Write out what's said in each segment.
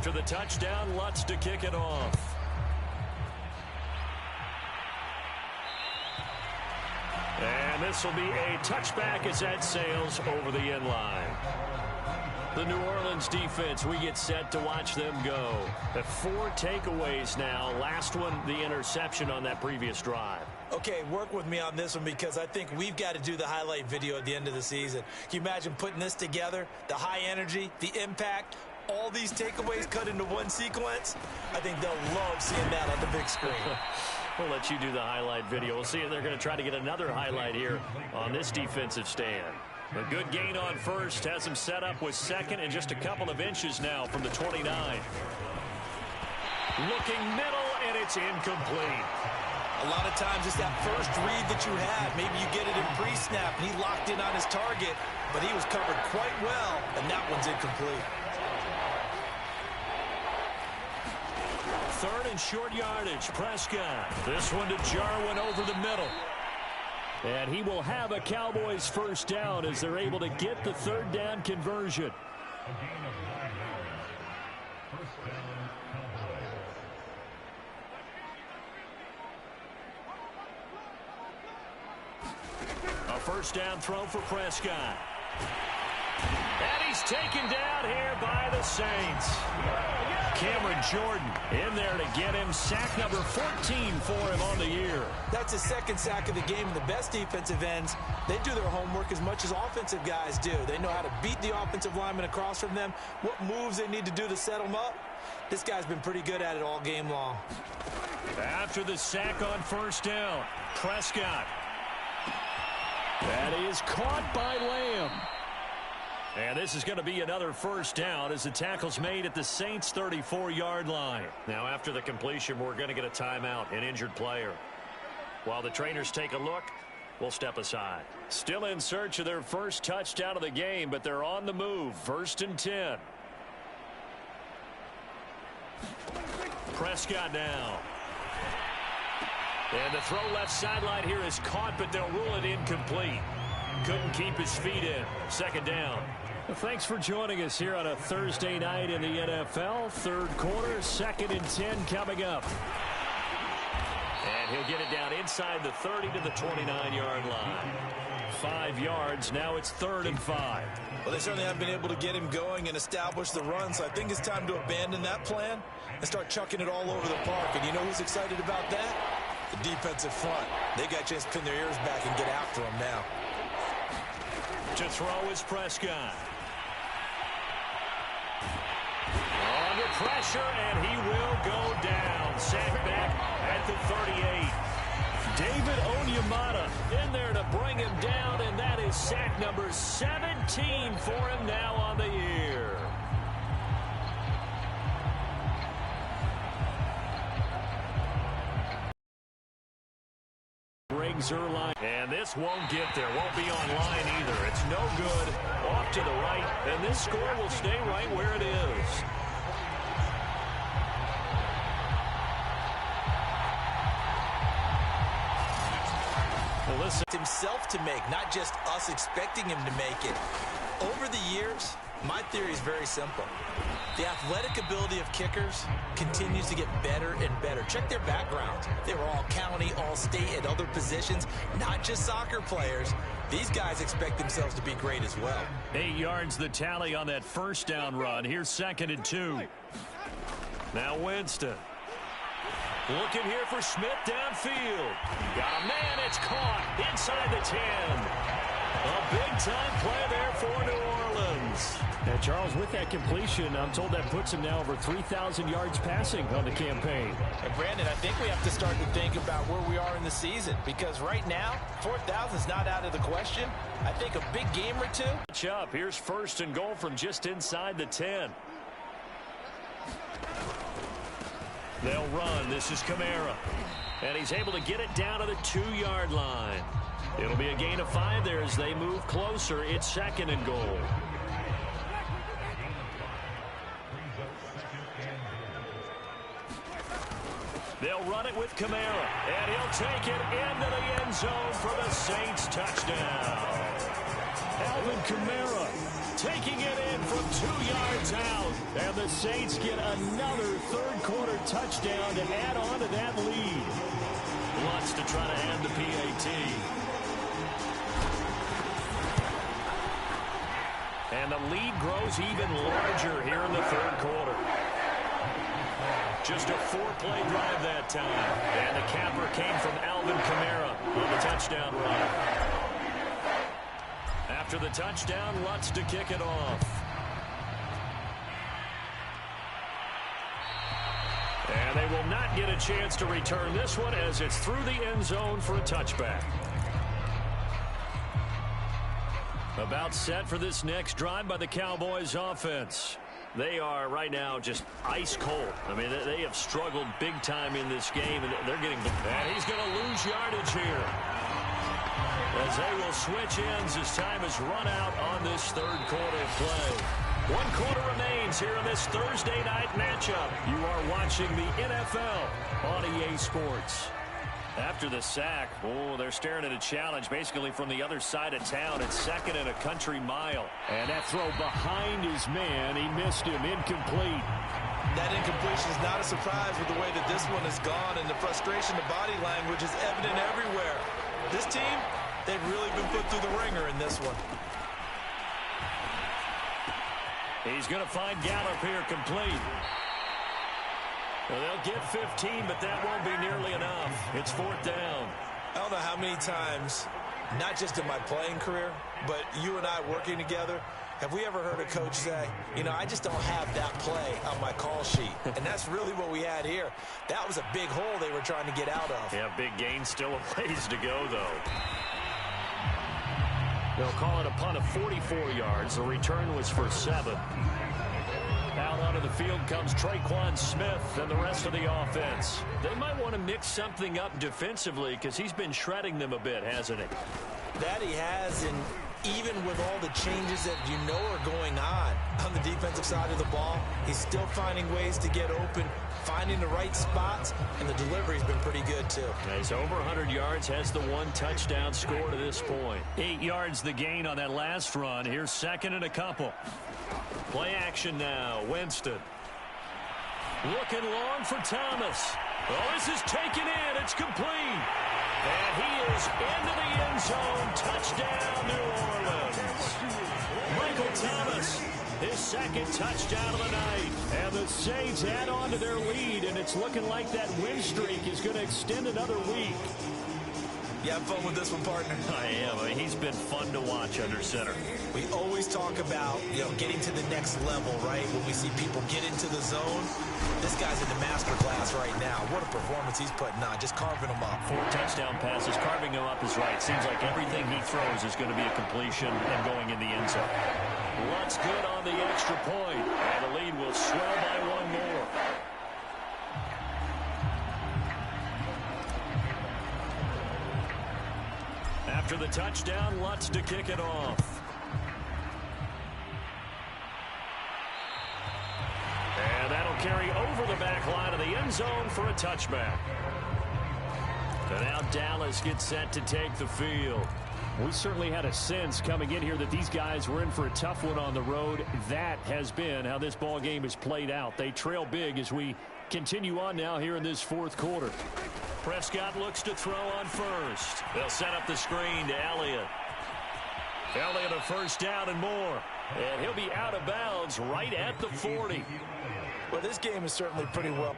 After the touchdown, Lutz to kick it off. And this will be a touchback as that sails over the end line. The New Orleans defense, we get set to watch them go. The 4 takeaways now. Last one, the interception on that previous drive. Okay, work with me on this one because I think we've got to do the highlight video at the end of the season. Can you imagine putting this together? The high energy, the impact, all these takeaways cut into one sequence? I think they'll love seeing that on the big screen. We'll let you do the highlight video. We'll see if they're going to try to get another highlight here on this defensive stand. A good gain on first has him set up with second and just a couple of inches now from the 29. Looking middle, and it's incomplete. A lot of times it's that first read that you had. Maybe you get it in pre-snap, and he locked in on his target, but he was covered quite well, and that one's incomplete. Third and short yardage, Prescott. This one to Jarwin over the middle. And he will have a Cowboys first down as they're able to get the third down conversion. A first down throw for Prescott. And he's taken down here by the Saints. Cameron Jordan in there to get him sack number 14 for him on the year. That's his second sack of the game. And the best defensive ends, they do their homework as much as offensive guys do. They know how to beat the offensive lineman across from them, what moves they need to do to set them up. This guy's been pretty good at it all game long. After the sack on first down, Prescott. That is caught by Lamb. And this is going to be another first down as the tackle's made at the Saints' 34-yard line. Now, after the completion, we're going to get a timeout, an injured player. While the trainers take a look, we'll step aside. Still in search of their first touchdown of the game, but they're on the move. 1st and 10. Prescott now. And the throw left sideline here is caught, but they'll rule it incomplete. Couldn't keep his feet in. 2nd down. Well, thanks for joining us here on a Thursday night in the NFL. 3rd quarter, 2nd and 10 coming up. And he'll get it down inside the 30 to the 29-yard line. 5 yards. Now it's 3rd and 5. Well, they certainly haven't been able to get him going and establish the run, so I think it's time to abandon that plan and start chucking it all over the park. And you know who's excited about that? The defensive front. They got a chance to pin their ears back and get after him now. To throw is Prescott. Under pressure, and he will go down. Sack back at the 38. David Onyemata in there to bring him down, and that is sack number 17 for him now on the year. And this won't get there, won't be online either. It's no good. Off to the right, and this score will stay right where it is. Well, listen. Himself to make, not just us expecting him to make it. Over the years, my theory is very simple. The athletic ability of kickers continues to get better and better. Check their backgrounds. They were all county, all state, at other positions, not just soccer players. These guys expect themselves to be great as well. 8 yards the tally on that first down run. Here's 2nd and 2. Now Winston. Looking here for Smith downfield. Got a man, it's caught inside the 10. A big-time play there for New Orleans. And Charles, with that completion, I'm told that puts him now over 3,000 yards passing on the campaign. And Brandon, I think we have to start to think about where we are in the season, because right now, 4,000 is not out of the question. I think a big game or two. Here's 1st and goal from just inside the 10. They'll run. This is Kamara. And he's able to get it down to the 2-yard line. It'll be a gain of 5 there as they move closer. It's 2nd and goal. They'll run it with Kamara, and he'll take it into the end zone for the Saints touchdown. Alvin Kamara taking it in from 2 yards out. And the Saints get another third-quarter touchdown to add on to that lead. Wants to try to add the PAT. And the lead grows even larger here in the third quarter. Just a 4-play drive that time. And the capper came from Alvin Kamara on the touchdown run. After the touchdown, Lutz to kick it off. And they will not get a chance to return this one as it's through the end zone for a touchback. About set for this next drive by the Cowboys offense. They are right now just ice cold. I mean, they have struggled big time in this game, and they're getting... And he's going to lose yardage here, as they will switch ends as time has run out on this third quarter play. 1 quarter remains here in this Thursday night matchup. You are watching the NFL on EA Sports. After the sack, they're staring at a challenge basically from the other side of town. It's second and a country mile. And that throw behind his man, he missed him, incomplete. That incompletion is not a surprise with the way that this one has gone, and the frustration, the body language is evident everywhere. This team, they've really been put through the ringer in this one. He's going to find Gallup here complete. Well, they'll get 15, but that won't be nearly enough. It's 4th down. I don't know how many times, not just in my playing career, but you and I working together, have we ever heard a coach say, you know, I just don't have that play on my call sheet. And that's really what we had here. That was a big hole they were trying to get out of. Yeah, big gain, still a ways to go, though. They'll call it a punt of 44 yards. The return was for 7. Out onto the field comes Traquan Smith and the rest of the offense. They might want to mix something up defensively because he's been shredding them a bit, hasn't he? That he has, and even with all the changes that you know are going on the defensive side of the ball, he's still finding ways to get open, finding the right spots, and the delivery's been pretty good too. He's over 100 yards, has the 1 touchdown score to this point. 8 yards the gain on that last run. Here's second and a couple. Play action now. Winston. Looking long for Thomas. Oh, this is taken in. It's complete. And he is into the end zone. Touchdown, New Orleans. Michael Thomas, his second touchdown of the night. And the Saints add on to their lead, and it's looking like that win streak is going to extend another week. You have fun with this one, partner? I am. I mean, he's been fun to watch under center. We always talk about, getting to the next level, right? When we see people get into the zone, this guy's in the master class right now. What a performance he's putting on, just carving them up. 4 touchdown passes, carving them up is right. Seems like everything he throws is going to be a completion and going in the end zone. Lutz good on the extra point, and the lead will swell by 1 more. After the touchdown, Lutz to kick it off. And that'll carry over the back line of the end zone for a touchback. And now Dallas gets set to take the field. We certainly had a sense coming in here that these guys were in for a tough one on the road. That has been how this ball game has played out. They trail big as we continue on now here in this 4th quarter. Prescott looks to throw on first. They'll set up the screen to Elliott. Elliott a first down and more. And he'll be out of bounds right at the 40. Well, this game is certainly pretty well.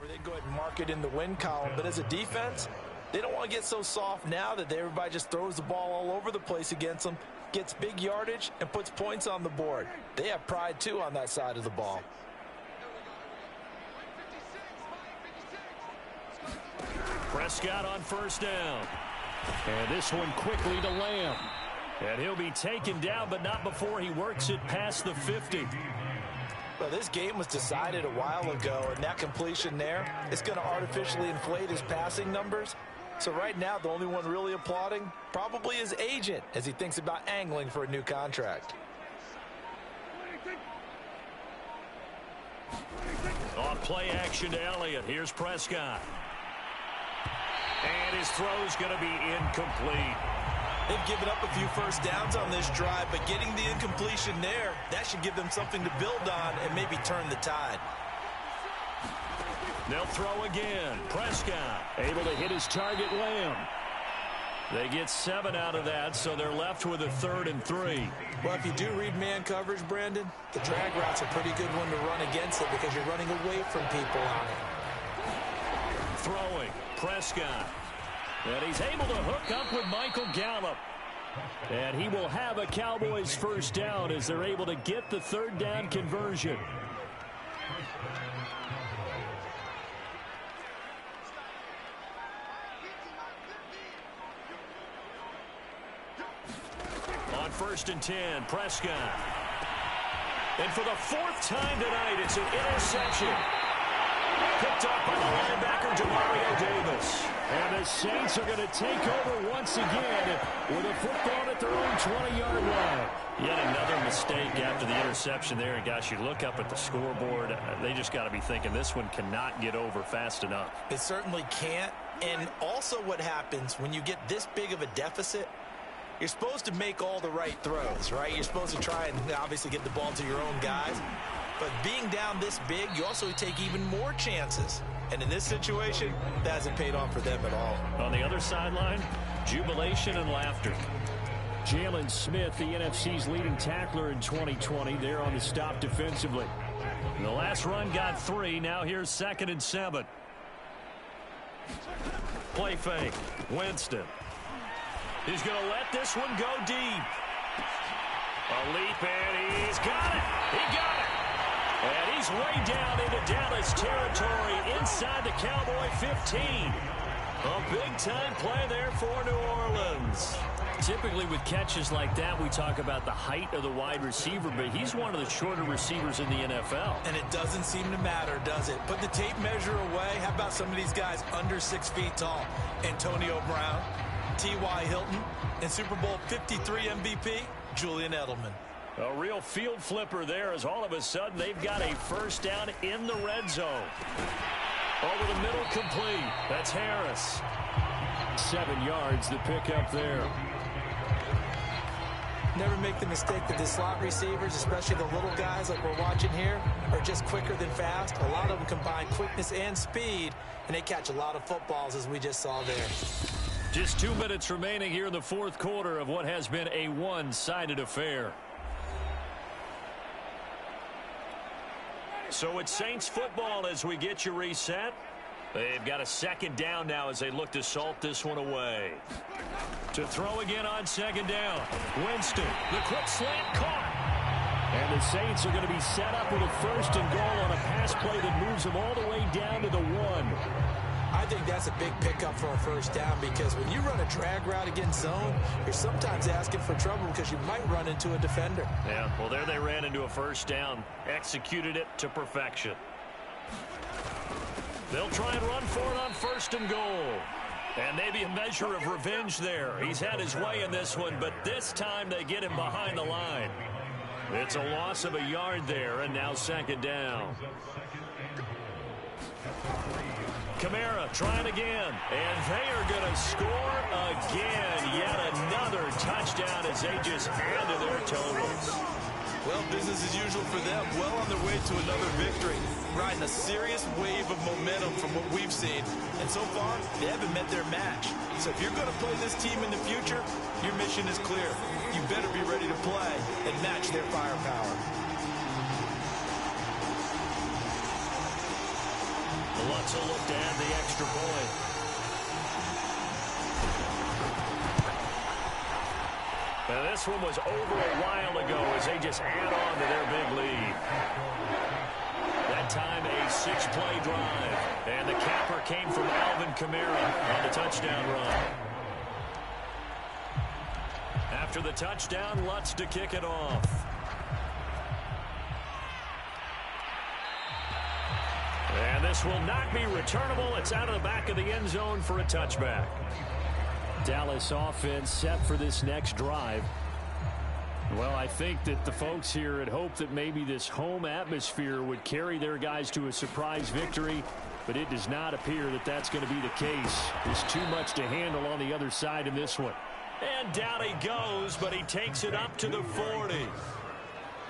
They go ahead and mark it in the win column, but as a defense, they don't want to get so soft now that everybody just throws the ball all over the place against them, gets big yardage, and puts points on the board. They have pride, too, on that side of the ball. Prescott on first down. And this one quickly to Lamb. And he'll be taken down, but not before he works it past the 50. Well, this game was decided a while ago, and that completion there is going to artificially inflate his passing numbers. So right now, the only one really applauding probably his agent as he thinks about angling for a new contract. Off play action to Elliott. Here's Prescott. And his throw's going to be incomplete. They've given up a few first downs on this drive, but getting the incompletion there, that should give them something to build on and maybe turn the tide. They'll throw again. Prescott able to hit his target, Lamb. They get 7 out of that, so they're left with a 3rd and 3. Well, if you do read man coverage, Brandon, the drag route's a pretty good one to run against it because you're running away from people on it. Throwing. Prescott. And he's able to hook up with Michael Gallup. And he will have a Cowboys first down as they're able to get the 3rd down conversion. On 1st and 10, Prescott. And for the 4th time tonight, it's an interception. Picked up by the linebacker, Demario Davis. And the Saints are going to take over once again with a football at their own 20-yard line. Yet another mistake after the interception there. And, gosh, you look up at the scoreboard, they just got to be thinking this one cannot get over fast enough. It certainly can't. And also what happens when you get this big of a deficit, you're supposed to make all the right throws, right? You're supposed to try and obviously get the ball to your own guys. But being down this big, you also take even more chances. And in this situation, that hasn't paid off for them at all. On the other sideline, jubilation and laughter. Jalen Smith, the NFC's leading tackler in 2020, there on the stop defensively. And the last run got 3. Now here's 2nd and 7. Play fake. Winston. He's going to let this one go deep. A leap, and he's got it. He got it. And he's way down into Dallas territory inside the Cowboy 15. A big-time play there for New Orleans. Typically with catches like that, we talk about the height of the wide receiver, but he's one of the shorter receivers in the NFL. And it doesn't seem to matter, does it? Put the tape measure away. How about some of these guys under 6 feet tall? Antonio Brown, T.Y. Hilton, and Super Bowl 53 MVP, Julian Edelman. A real field flipper there as all of a sudden they've got a first down in the red zone. Over the middle, complete. That's Harris. 7 yards, the pickup there. Never make the mistake that the slot receivers, especially the little guys like we're watching here, are just quicker than fast. A lot of them combine quickness and speed, and they catch a lot of footballs, as we just saw there. Just 2 minutes remaining here in the 4th quarter of what has been a one-sided affair. So it's Saints football as we get you reset. They've got a 2nd down now as they look to salt this one away. To throw again on 2nd down. Winston, the quick slant caught. And the Saints are going to be set up with a 1st and goal on a pass play that moves them all the way down to the 1. I think that's a big pickup for a 1st down because when you run a drag route against zone, you're sometimes asking for trouble because you might run into a defender. Yeah, well, there they ran into a 1st down. Executed it to perfection. They'll try and run for it on 1st and goal. And maybe a measure of revenge there. He's had his way in this one, but this time they get him behind the line. It's a loss of a yard there, and now 2nd down. Kamara trying again, and they are going to score again. Yet another touchdown as they just add to their totals. Well, business as usual for them. Well on their way to another victory. Riding a serious wave of momentum from what we've seen. And so far, they haven't met their match. So if you're going to play this team in the future, your mission is clear. You better be ready to play and match their firepower. Lutz will look to add the extra point. Now this one was over a while ago as they just add on to their big lead. That time a 6-play drive. And the capper came from Alvin Kamara on the touchdown run. After the touchdown, Lutz to kick it off. this will not be returnable. It's out of the back of the end zone for a touchback. Dallas offense set for this next drive. Well, I think that the folks here had hoped that maybe this home atmosphere would carry their guys to a surprise victory, but it does not appear that that's going to be the case. There's too much to handle on the other side in this one. And down he goes, but he takes it up to the 40.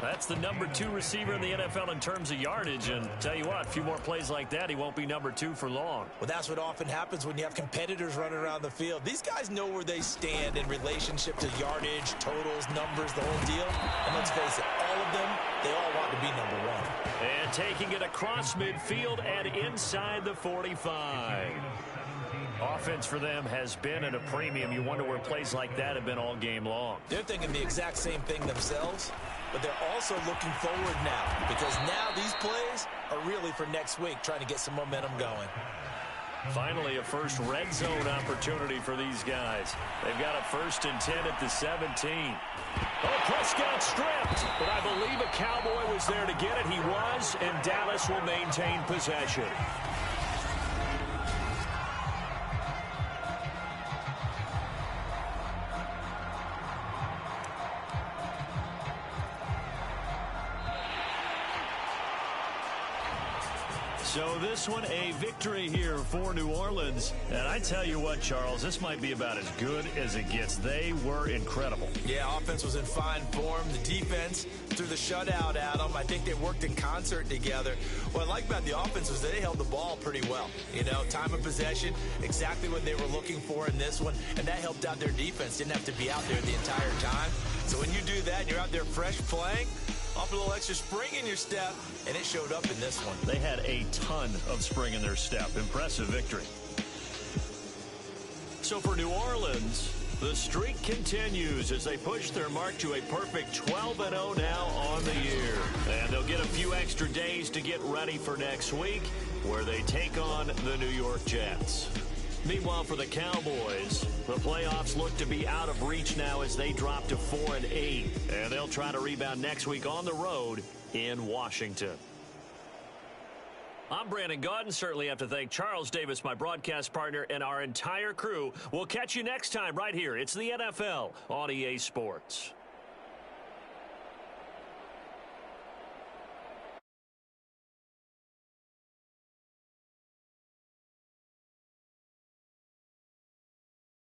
That's the number 2 receiver in the NFL in terms of yardage. And tell you what, a few more plays like that, he won't be number 2 for long. Well, that's what often happens when you have competitors running around the field. These guys know where they stand in relationship to yardage, totals, numbers, the whole deal. And let's face it, all of them, they all want to be number 1. And taking it across midfield and inside the 45. Offense for them has been at a premium. You wonder where plays like that have been all game long. They're thinking the exact same thing themselves, but they're also looking forward now, because now these plays are really for next week, trying to get some momentum going. Finally, a first red zone opportunity for these guys. They've got a 1st and 10 at the 17. Oh, Prescott stripped, but I believe a Cowboy was there to get it. He was, and Dallas will maintain possession. So this one, a victory here for New Orleans. And I tell you what, Charles, this might be about as good as it gets. They were incredible. Yeah, offense was in fine form. The defense threw the shutout at them. I think they worked in concert together. What I like about the offense was they held the ball pretty well. You know, time of possession, exactly what they were looking for in this one. And that helped out their defense. Didn't have to be out there the entire time. So when you do that and you're out there fresh playing, off a little extra spring in your step, and it showed up in this one. They had a ton of spring in their step. Impressive victory. So for New Orleans, the streak continues as they push their mark to a perfect 12-0 now on the year. And they'll get a few extra days to get ready for next week, where they take on the New York Jets. Meanwhile, for the Cowboys, the playoffs look to be out of reach now as they drop to 4-8. And they'll try to rebound next week on the road in Washington. I'm Brandon Gaudin. Certainly have to thank Charles Davis, my broadcast partner, and our entire crew. We'll catch you next time right here. It's the NFL on EA Sports.